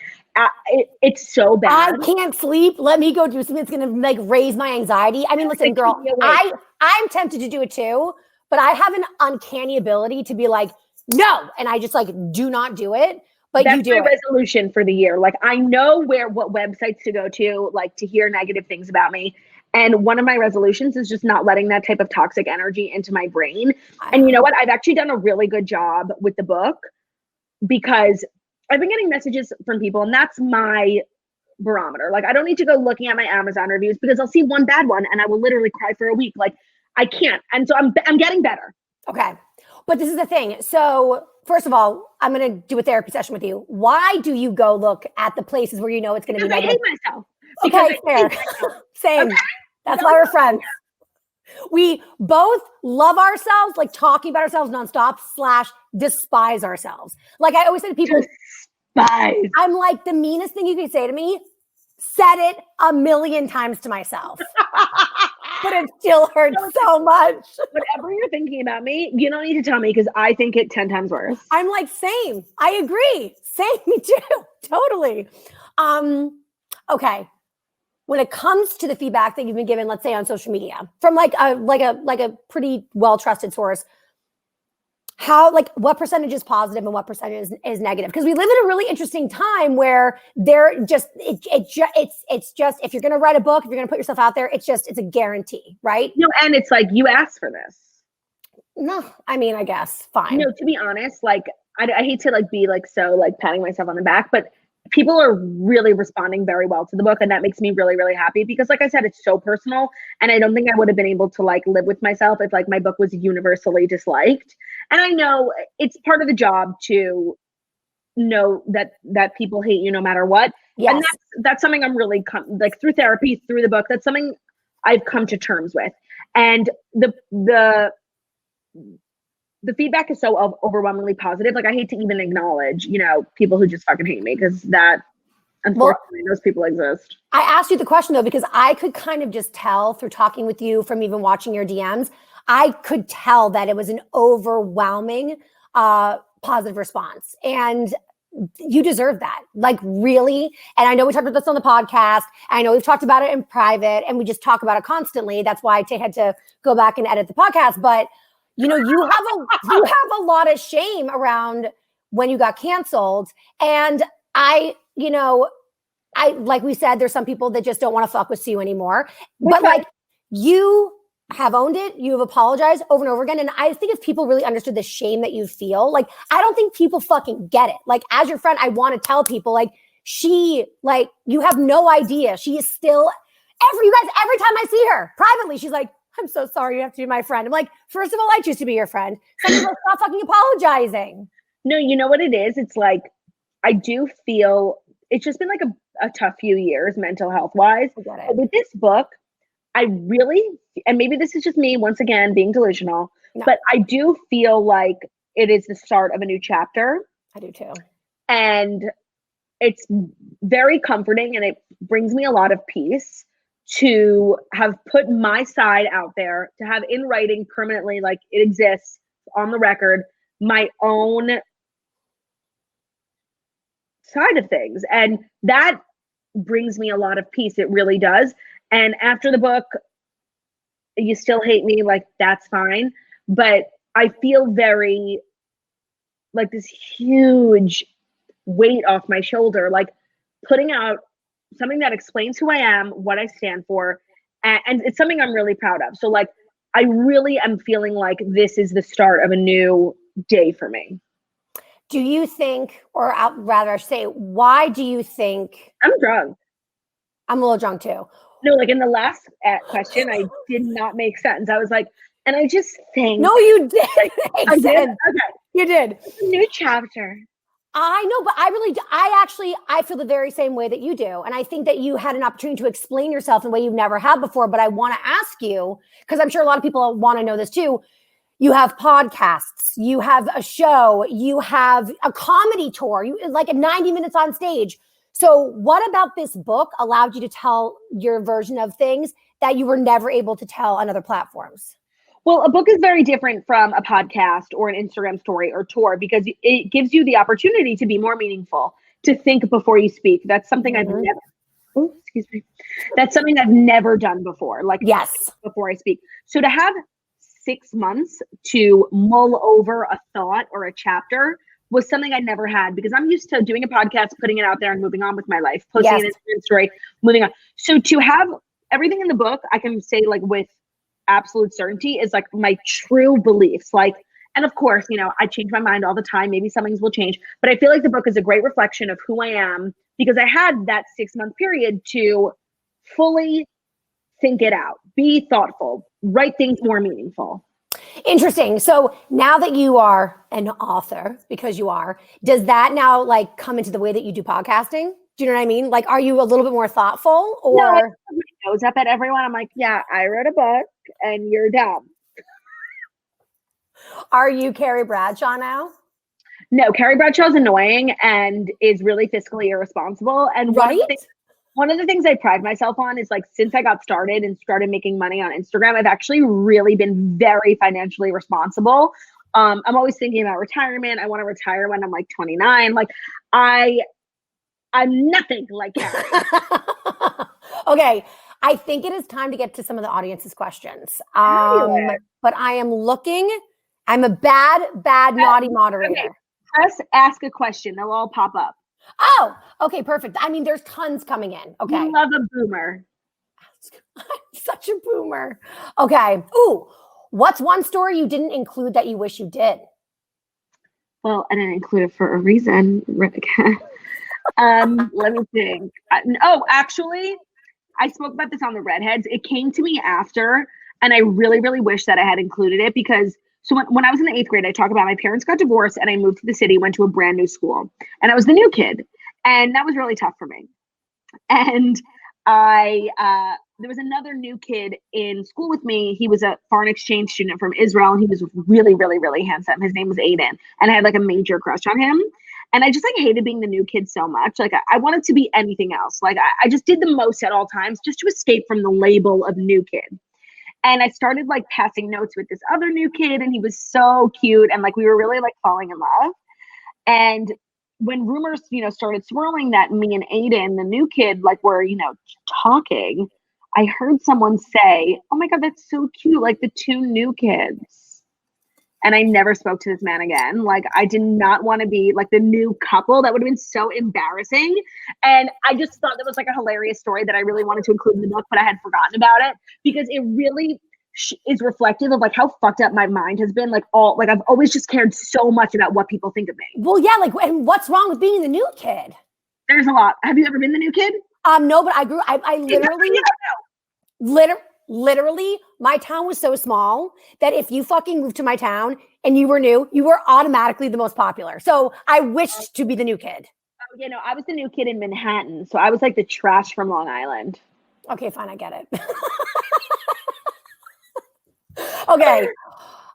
it's so bad. I can't sleep. Let me go do something that's going to like raise my anxiety. I mean, listen, girl, I'm tempted to do it too, but I have an uncanny ability to be like, no. And I just like, do not do it. But that's you do my resolution for the year. Like, I know what websites to go to, like, to hear negative things about me. And one of my resolutions is just not letting that type of toxic energy into my brain. And you know what? I've actually done a really good job with the book because I've been getting messages from people, and that's my barometer. Like, I don't need to go looking at my Amazon reviews because I'll see one bad one and I will literally cry for a week. Like, I can't. And so I'm getting better. Okay. But this is the thing. So first of all, I'm going to do a therapy session with you. Why do you go look at the places where you know it's going to be negative? I hate myself. Okay, fair. Same. Okay. That's why we're friends. We both love ourselves, like talking about ourselves nonstop / despise ourselves. Like I always say to people, despise. I'm like, the meanest thing you can say to me, said it 1,000,000 times to myself. But it still hurts so much. Whatever you're thinking about me, you don't need to tell me because I think it 10 times worse. I'm like, same. I agree. Same, me too. Totally. Okay. When it comes to the feedback that you've been given, let's say on social media, from like a pretty well-trusted source, what percentage is positive and what percentage is negative? Because we live in a really interesting time where it's just if you're going to write a book, if you're going to put yourself out there, it's a guarantee, right? No, and it's like you asked for this. No, I mean, I guess fine. No, to be honest, like I hate to like be like so like patting myself on the back, but people are really responding very well to the book, and that makes me really, really happy because, like I said, it's so personal, and I don't think I would have been able to like live with myself if like my book was universally disliked. And I know it's part of the job to know that people hate you no matter what. Yes. And that's something I'm really like through therapy, through the book. That's something I've come to terms with, and the feedback is so overwhelmingly positive. Like I hate to even acknowledge, people who just fucking hate me because that, unfortunately, those people exist. I asked you the question though, because I could kind of just tell through talking with you from even watching your DMs, I could tell that it was an overwhelming positive response. And you deserve that, like really. And I know we talked about this on the podcast. I know we've talked about it in private and we just talk about it constantly. That's why I had to go back and edit the podcast. But you have a lot of shame around when you got canceled. And like we said, there's some people that just don't want to fuck with Sue anymore. But like you have owned it, you have apologized over and over again. And I think if people really understood the shame that you feel, like I don't think people fucking get it. Like as your friend, I want to tell people like you have no idea. She is still every time I see her privately, she's like, I'm so sorry you have to be my friend. I'm like, first of all, I choose to be your friend. Second of all, stop fucking apologizing. No, you know what it is? It's like, I do feel it's just been like a tough few years mental health wise. But with this book, I really, and maybe this is just me once again being delusional, but I do feel like it is the start of a new chapter. I do too. And it's very comforting and it brings me a lot of peace to have put my side out there, to have in writing permanently, like it exists on the record, my own side of things. And that brings me a lot of peace. It really does. And after the book, you still hate me, like that's fine. But I feel very like this huge weight off my shoulder, like putting out something that explains who I am, what I stand for, and it's something I'm really proud of. So like, I really am feeling like this is the start of a new day for me. Do you think, or rather I should say, why do you think? I'm drunk. I'm a little drunk too. No, like in the last question, I did not make sense. I was like, and I just think. No, you did. I did? Okay. You did. It's a new chapter. I know, but I feel the very same way that you do. And I think that you had an opportunity to explain yourself in a way you've never had before. But I want to ask you, because I'm sure a lot of people want to know this too. You have podcasts, you have a show, you have a comedy tour, you like 90 minutes on stage. So what about this book allowed you to tell your version of things that you were never able to tell on other platforms? Well, a book is very different from a podcast or an Instagram story or tour because it gives you the opportunity to be more meaningful, to think before you speak. That's something I've never, that's something I've never done before. Like, yes, before I speak. So to have 6 months to mull over a thought or a chapter was something I never had because I'm used to doing a podcast, putting it out there and moving on with my life, posting an Instagram story, moving on. So to have everything in the book, I can say like with absolute certainty is like my true beliefs. Like, And of course, I change my mind all the time. Maybe some things will change, but I feel like the book is a great reflection of who I am because I had that 6-month period to fully think it out, be thoughtful, write things more meaningful. Interesting. So now that you are an author, because you are, does that now like come into the way that you do podcasting? Do you know what I mean? Like, are you a little bit more thoughtful or? No, I put my nose up at everyone. I'm like, yeah, I wrote a book and you're dumb. Are you Carrie Bradshaw now? No, Carrie Bradshaw's annoying and is really fiscally irresponsible. And right? One of the things I pride myself on is like, since I got started and started making money on Instagram, I've actually really been very financially responsible. I'm always thinking about retirement. I want to retire when I'm like 29. Like I'm nothing like Carrie. Okay. I think it is time to get to some of the audience's questions. But I am looking, I'm a bad, naughty moderator. Okay. Press ask a question. They'll all pop up. Oh, okay, perfect. I mean, there's tons coming in. Okay. You love a boomer. I'm such a boomer. Okay. Ooh, what's one story you didn't include that you wish you did? Well, I didn't include it for a reason. Let me think. Actually, I spoke about this on the Redheads. It came to me after, and I really, really wish that I had included it because when I was in the 8th grade, I talk about my parents got divorced and I moved to the city, went to a brand new school, and I was the new kid. And that was really tough for me. And there was another new kid in school with me. He was a foreign exchange student from Israel, and he was really, really, really handsome. His name was Aiden, and I had like a major crush on him. And I just like hated being the new kid so much. Like I wanted to be anything else. Like I just did the most at all times just to escape from the label of new kid. And I started like passing notes with this other new kid, and he was so cute, and like we were really like falling in love. And when rumors, started swirling that me and Aiden, the new kid, like were, talking, I heard someone say, "Oh my God, that's so cute. Like the two new kids." And I never spoke to this man again. Like I did not want to be like the new couple. That would have been so embarrassing. And I just thought that was like a hilarious story that I really wanted to include in the book, but I had forgotten about it because it really is reflective of like how fucked up my mind has been. Like I've always just cared so much about what people think of me. Well, yeah. Like, and what's wrong with being the new kid? There's a lot. Have you ever been the new kid? No, but I literally, my town was so small that if you fucking moved to my town and you were new, you were automatically the most popular. So I wished to be the new kid. Oh, I was the new kid in Manhattan. So I was like the trash from Long Island. Okay, fine. I get it. Okay.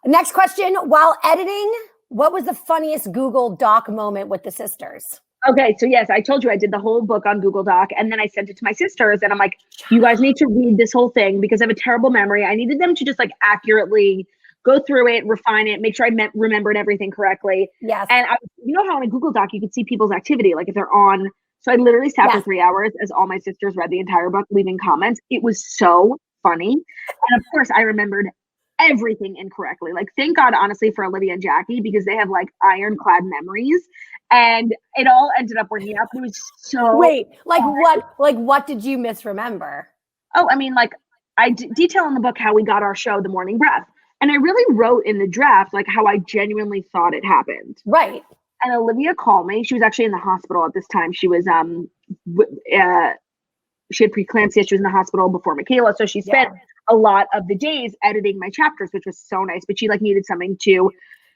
Next question. While editing, what was the funniest Google Doc moment with the sisters? Okay, so yes, I told you I did the whole book on Google Doc, and then I sent it to my sisters, and I'm like, you guys need to read this whole thing because I have a terrible memory. I needed them to just like accurately go through it, refine it, make sure I remembered everything correctly. Yes. And you know how on a Google Doc, you could see people's activity, like if they're on. So I literally sat for 3 hours as all my sisters read the entire book, leaving comments. It was so funny. And of course, I remembered everything incorrectly. Like, thank God, honestly, for Olivia and Jackie, because they have like ironclad memories. And it all ended up working out. It was so wait, like hard. What did you misremember? Oh, I mean, like I detail in the book how we got our show, The Morning Breath. And I really wrote in the draft, like how I genuinely thought it happened. Right. And Olivia called me. She was actually in the hospital at this time. She was, she had preeclampsia. She was in the hospital before Michaela. So she spent a lot of the days editing my chapters, which was so nice. But she like needed something to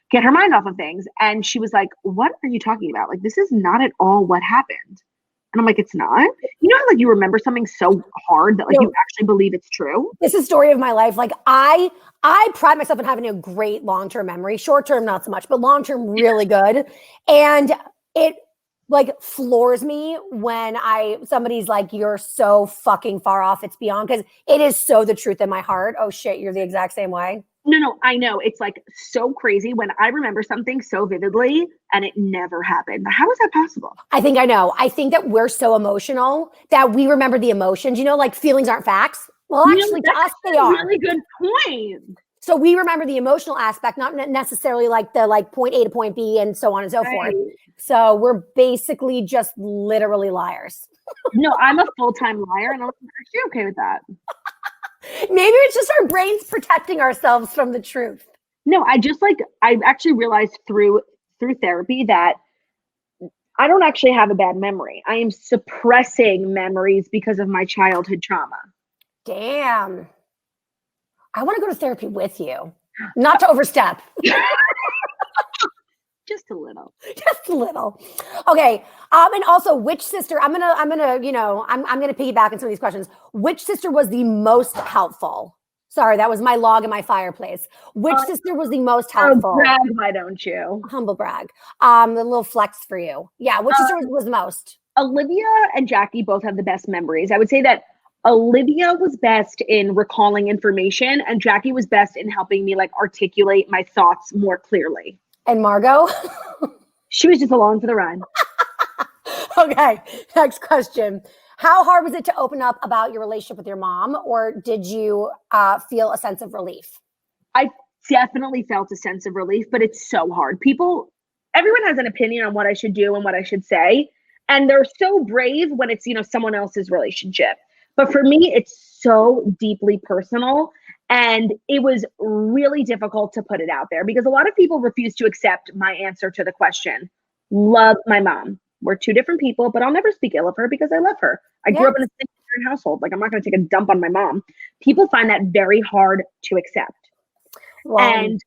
get her mind off of things. And she was like, what are you talking about? Like, this is not at all what happened. And I'm like, it's not? You know how like you remember something so hard that like you actually believe it's true? This is the story of my life. Like I pride myself in having a great long-term memory. Short-term, not so much, but long-term, really good. And it like floors me when somebody's like, you're so fucking far off. It's beyond, because it is so the truth in my heart. Oh shit, you're the exact same way. No, I know. It's like so crazy when I remember something so vividly and it never happened. How is that possible? I think I know. I think that we're so emotional that we remember the emotions, like feelings aren't facts. Well, actually to us, they are. Really good point. So we remember the emotional aspect, not necessarily like the like point A to point B and so on and so forth. So we're basically just literally liars. No, I'm a full-time liar and I'm actually okay with that. Maybe it's just our brains protecting ourselves from the truth. No, I actually realized through therapy that I don't actually have a bad memory. I am suppressing memories because of my childhood trauma. Damn. I want to go to therapy with you. Not to overstep. Just a little. Just a little. Okay. And also, which sister? I'm gonna piggyback on some of these questions. Which sister was the most helpful? Sorry, that was my log in my fireplace. Which sister was the most helpful? Brag, why don't you? Humble brag. The little flex for you. Yeah. Which sister was the most? Olivia and Jackie both have the best memories. I would say that Olivia was best in recalling information, and Jackie was best in helping me like articulate my thoughts more clearly. And Margot? She was just along for the ride. Okay, next question. How hard was it to open up about your relationship with your mom, or did you feel a sense of relief? I definitely felt a sense of relief, but it's so hard. Everyone has an opinion on what I should do and what I should say, and they're so brave when it's, someone else's relationship. But for me, it's so deeply personal. And it was really difficult to put it out there because a lot of people refuse to accept my answer to the question. Love my mom. We're two different people, but I'll never speak ill of her because I love her. I grew up in a single household. Like, I'm not going to take a dump on my mom. People find that very hard to accept. Wow. And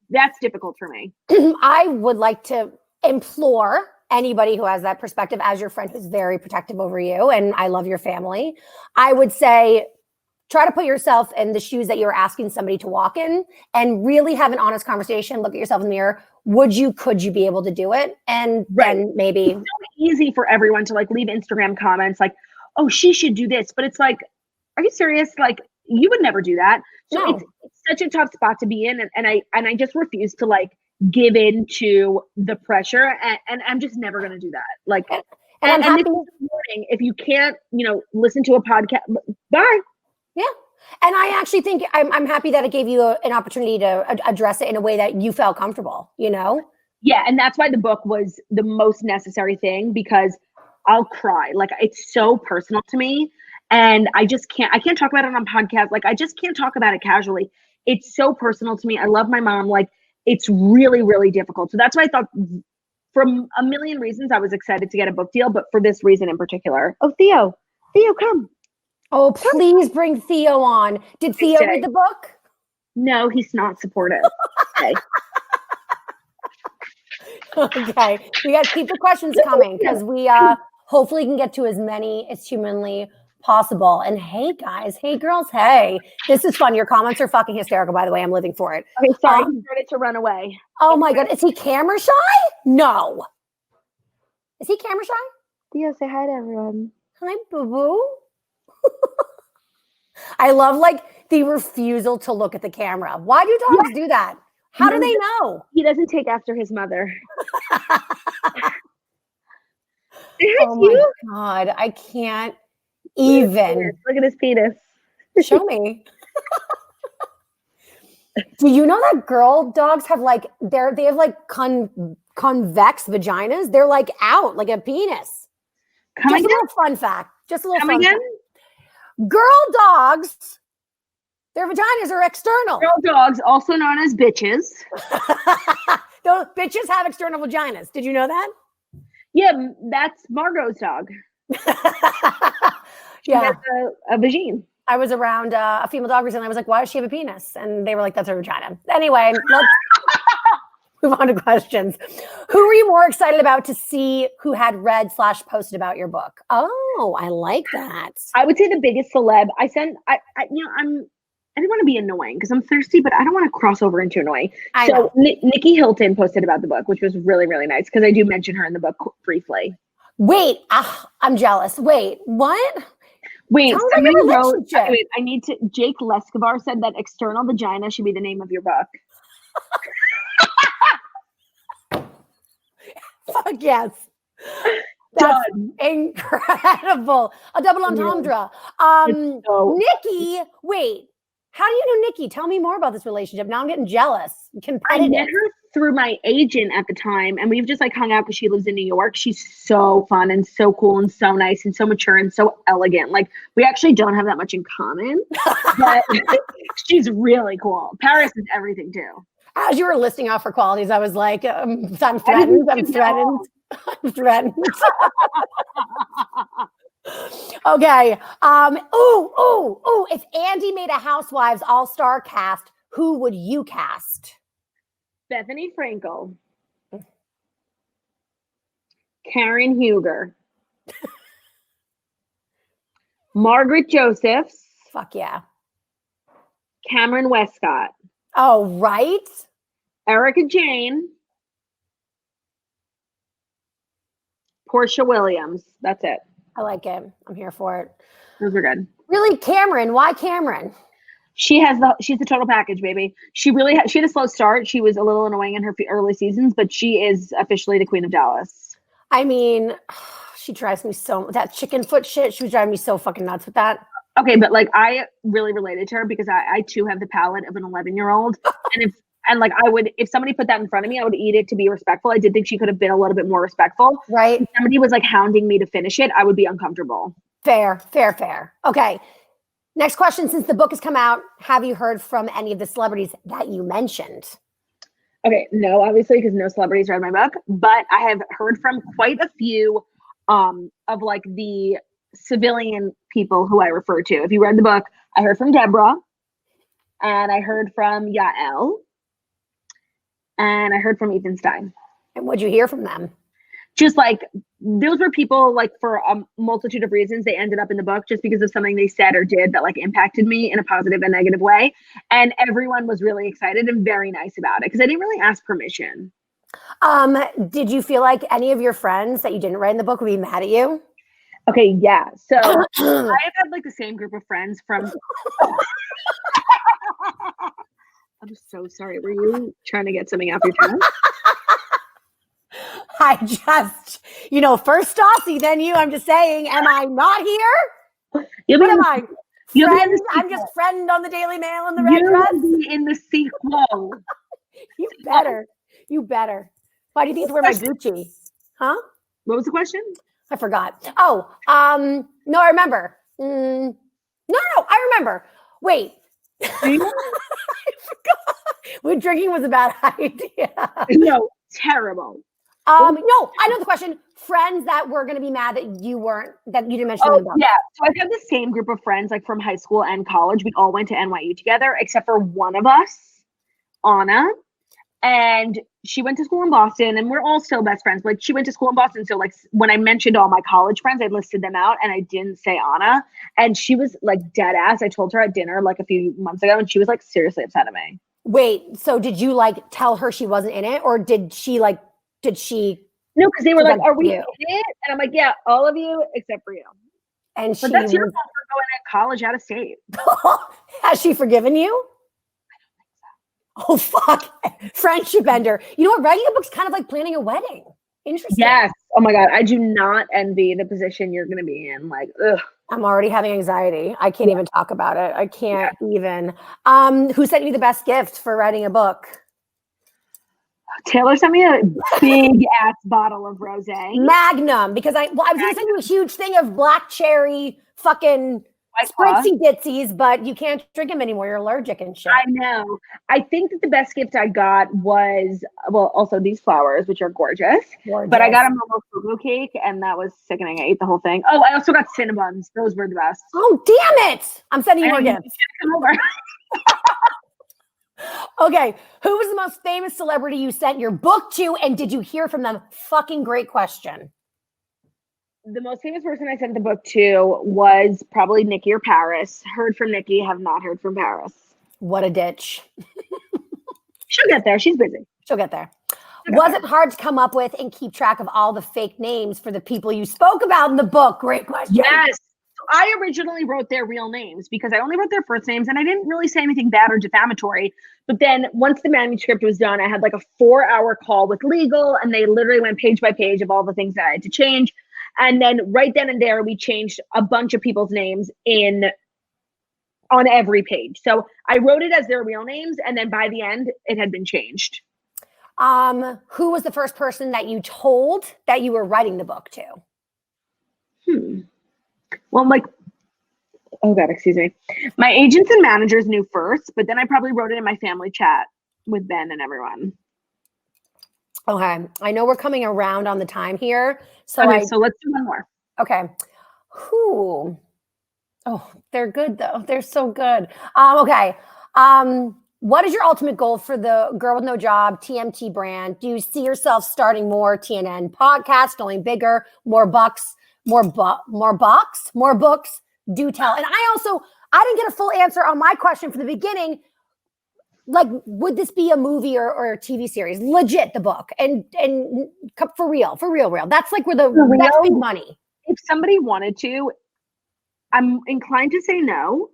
that's difficult for me. I would like to implore anybody who has that perspective, as your friend who's very protective over you, and I love your family, I would say, try to put yourself in the shoes that you're asking somebody to walk in and really have an honest conversation. Look at yourself in the mirror. Could you be able to do it? And then maybe. It's so easy for everyone to like leave Instagram comments like, oh, she should do this. But it's like, are you serious? Like, you would never do that. So no. It's such a tough spot to be in. And I just refuse to like give in to the pressure. And I'm just never going to do that. Like, and this morning, if you can't, listen to a podcast, bye. Yeah. And I actually think I'm happy that it gave you an opportunity to address it in a way that you felt comfortable, Yeah. And that's why the book was the most necessary thing, because I'll cry. Like, it's so personal to me. And I can't talk about it on podcasts. Like, I just can't talk about it casually. It's so personal to me. I love my mom. Like, it's really, really difficult. So that's why I thought, from a million reasons, I was excited to get a book deal, but for this reason in particular. Oh, Theo, come. Oh, please bring Theo on. Did Theo read the book? No, he's not supportive. Okay. Okay. We got to keep the questions coming because we hopefully can get to as many as humanly possible. And hey, guys. Hey, girls. Hey. This is fun. Your comments are fucking hysterical, by the way. I'm living for it. Okay, sorry. He started to run away. Oh, my God. Is he camera shy? No. Is he camera shy? Theo, say hi to everyone. Hi, boo-boo. I love like the refusal to look at the camera. Why do dogs do that? How do they know? He doesn't take after his mother. Oh my God. I can't even. Look at his penis. Show me. Do you know that girl dogs have like they have like convex vaginas? They're like out like a penis. Just a little fun fact. Just a little fun fact. Girl dogs, their vaginas are external. Girl dogs, also known as bitches. Those bitches have external vaginas. Did you know that? Yeah, that's Margot's dog. Yeah, a vagine. I was around a female dog recently. I was like, "Why does she have a penis?" And they were like, "That's her vagina." Anyway, let's move on to questions. Who were you more excited about to see who had read / posted about your book? Oh, I like that. I would say the biggest celeb. I didn't want to be annoying because I'm thirsty, but I don't want to cross over into annoying. So Nikki Hilton posted about the book, which was really, really nice because I do mention her in the book briefly. Wait, I'm jealous. Wait, what? Wait, somebody wrote, I need to, Jake Lescavar said that external vagina should be the name of your book. Fuck yes. That's incredible. A double entendre. Nikki, wait. How do you know Nikki? Tell me more about this relationship. Now I'm getting jealous. Competitive. I met her through my agent at the time, and we've just like hung out because she lives in New York. She's so fun and so cool and so nice and so mature and so elegant. Like, we actually don't have that much in common, but She's really cool. Paris is everything too. As you were listing off her qualities, I was like, I'm threatened. I'm threatened. I'm threatened. Okay. Ooh. If Andy made a Housewives all-star cast, who would you cast? Bethany Frankel. Karen Huger. Margaret Josephs. Fuck yeah. Cameron Westcott. Oh, right. Erica Jane. Portia Williams. That's it. I like it. I'm here for it. Those are good. Really, Cameron? Why Cameron? She's the total package, baby. She had a slow start. She was a little annoying in her early seasons, but she is officially the queen of Dallas. I mean, she drives me so, that chicken foot shit, she was driving me so fucking nuts with that. Okay, but like I really related to her because I too have the palate of an 11-year-old. And if somebody put that in front of me, I would eat it to be respectful. I did think she could have been a little bit more respectful. Right. If somebody was like hounding me to finish it, I would be uncomfortable. Fair. Okay. Next question. Since the book has come out, have you heard from any of the celebrities that you mentioned? Okay, no, obviously, because no celebrities read my book, but I have heard from quite a few of like the civilian people who I refer to. If you read the book, I heard from Deborah, and I heard from Yael, and I heard from Ethan Stein. And what'd you hear from them? Just like, those were people like for a multitude of reasons they ended up in the book just because of something they said or did that like impacted me in a positive and negative way. And everyone was really excited and very nice about it because I didn't really ask permission. Did you feel like any of your friends that you didn't write in the book would be mad at you? Okay, yeah. So I have had like the same group of friends from. I'm so sorry. Were you trying to get something off your chest? I just, first Stassi, then you. I'm just saying, am I not here? What am I? Friend? I'm just friend on the Daily Mail in the red dress? You'll be in the sequel. You better. Why do you think it's wear my Gucci? Huh? What was the question? I forgot. Oh, no, I remember. No, I remember. Wait. I forgot. When drinking was a bad idea. No, terrible. No, I know the question. Friends that were going to be mad that that you didn't mention in the book. Yeah. So I've had the same group of friends like from high school and college. We all went to NYU together, except for one of us, Anna. And she went to school in Boston, and we're all still best friends. Like, she went to school in Boston. So like when I mentioned all my college friends, I listed them out and I didn't say Anna. And she was like dead ass. I told her at dinner like a few months ago, and she was like seriously upset at me. Wait, so did you like tell her she wasn't in it, or did she? No, because they were like, are we in it? And I'm like, yeah, all of you except for you. And but that's your fault for going to college out of state. Has she forgiven you? Oh, fuck. Friendship ender. You know what? Writing a book's kind of like planning a wedding. Interesting. Yes. Oh my God. I do not envy the position you're going to be in. Like, ugh. I'm already having anxiety. I can't even talk about it. I can't even. Who sent you the best gift for writing a book? Taylor sent me a big ass bottle of rosé. Magnum, because I was going to send you a huge thing of black cherry fucking spritzy ditsies, but you can't drink them anymore. You're allergic and shit. I know. I think that the best gift I got was, well, also these flowers, which are gorgeous. But I got a Momo Fugu cake, and that was sickening. I ate the whole thing. Oh, I also got Cinnabons. Those were the best. Oh, damn it. I'm sending you more gifts. Come over. Okay, who was the most famous celebrity you sent your book to, and did you hear from them? Fucking great question. The most famous person I sent the book to was probably Nikki or Paris. Heard from Nikki, have not heard from Paris. What a ditch. She'll get there. She's busy. She'll get there. Was it hard to come up with and keep track of all the fake names for the people you spoke about in the book? Great question. Yes. I originally wrote their real names because I only wrote their first names and I didn't really say anything bad or defamatory. But then once the manuscript was done, I had like a 4-hour call with legal, and they literally went page by page of all the things that I had to change. And then right then and there, we changed a bunch of people's names on every page. So I wrote it as their real names, and then by the end, it had been changed. Who was the first person that you told that you were writing the book to? Well, like Oh God, excuse me. My agents and managers knew first, but then I probably wrote it in my family chat with Ben and everyone. Okay. I know we're coming around on the time here. So So let's do one more. Okay. Who? Oh, they're good though. They're so good. Okay. What is your ultimate goal for the Girl with No Job TMT brand? Do you see yourself starting more TNN podcasts, going bigger, more bucks, more books? Do tell. And I didn't get a full answer on my question from the beginning. Like, would this be a movie or a TV series? Legit, the book and for real. That's like where that's big money. If somebody wanted to, I'm inclined to say no,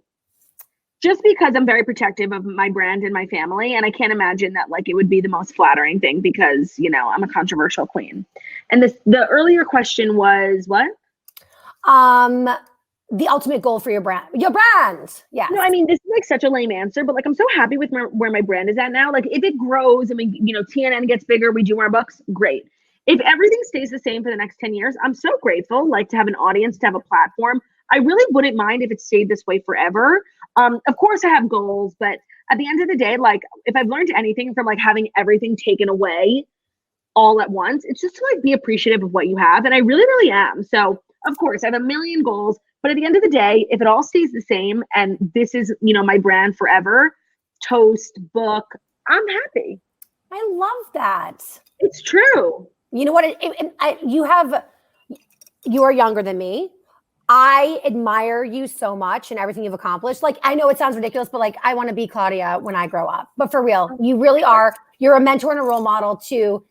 just because I'm very protective of my brand and my family. And I can't imagine that like it would be the most flattering thing because, you know, I'm a controversial queen. And the earlier question was what? The ultimate goal for your brand. Your brand. Yeah. No, I mean, this is like such a lame answer, but like I'm so happy with where my brand is at now. Like if it grows, I mean, you know, TNN gets bigger, we do more books, great. If everything stays the same for the next 10 years, I'm so grateful, like to have an audience, to have a platform. I really wouldn't mind if it stayed this way forever. Of course I have goals, but at the end of the day, like if I've learned anything from like having everything taken away all at once, it's just to like be appreciative of what you have. And I really, really am. So of course I have a million goals, but at the end of the day, if it all stays the same and this is, you know, my brand forever, toast, book, I'm happy. I love that. It's true. You know what? You are younger than me. I admire you so much and everything you've accomplished. Like, I know it sounds ridiculous, but like, I want to be Claudia when I grow up. But for real, you really are. You're a mentor and a role model to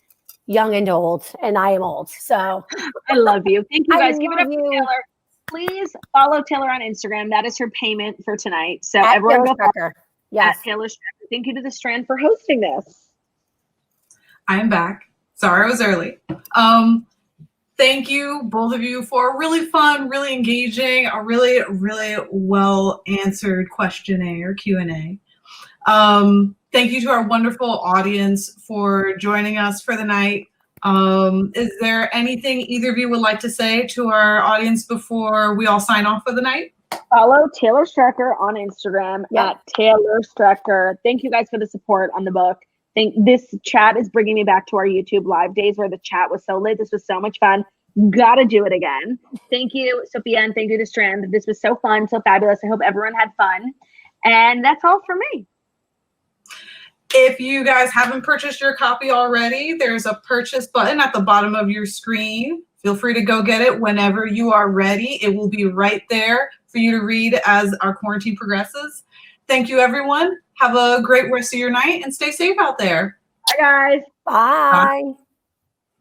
young and old, and I am old. So I love you. Thank you guys. Give it up you. to Taylor. Please follow Taylor on Instagram. That is her payment for tonight. So at everyone go follow yes. at Taylor Strecker. Thank you to the Strand for hosting this. I am back. Sorry I was early. Thank you, both of you, for a really fun, really engaging, a really, really well answered questionnaire, Q&A. Thank you to our wonderful audience for joining us for the night. Is there anything either of you would like to say to our audience before we all sign off for the night? Follow Taylor Strecker on Instagram at Taylor Strecker. Thank you guys for the support on the book. This chat is bringing me back to our YouTube live days where the chat was so lit. This was so much fun. Gotta do it again. Thank you, Sophia, and thank you to Strand. This was so fun, so fabulous. I hope everyone had fun. And that's all for me. If you guys haven't purchased your copy already, there's a purchase button at the bottom of your screen. Feel free to go get it whenever you are ready. It will be right there for you to read as our quarantine progresses. Thank you, everyone. Have a great rest of your night and stay safe out there. Bye, guys. Bye.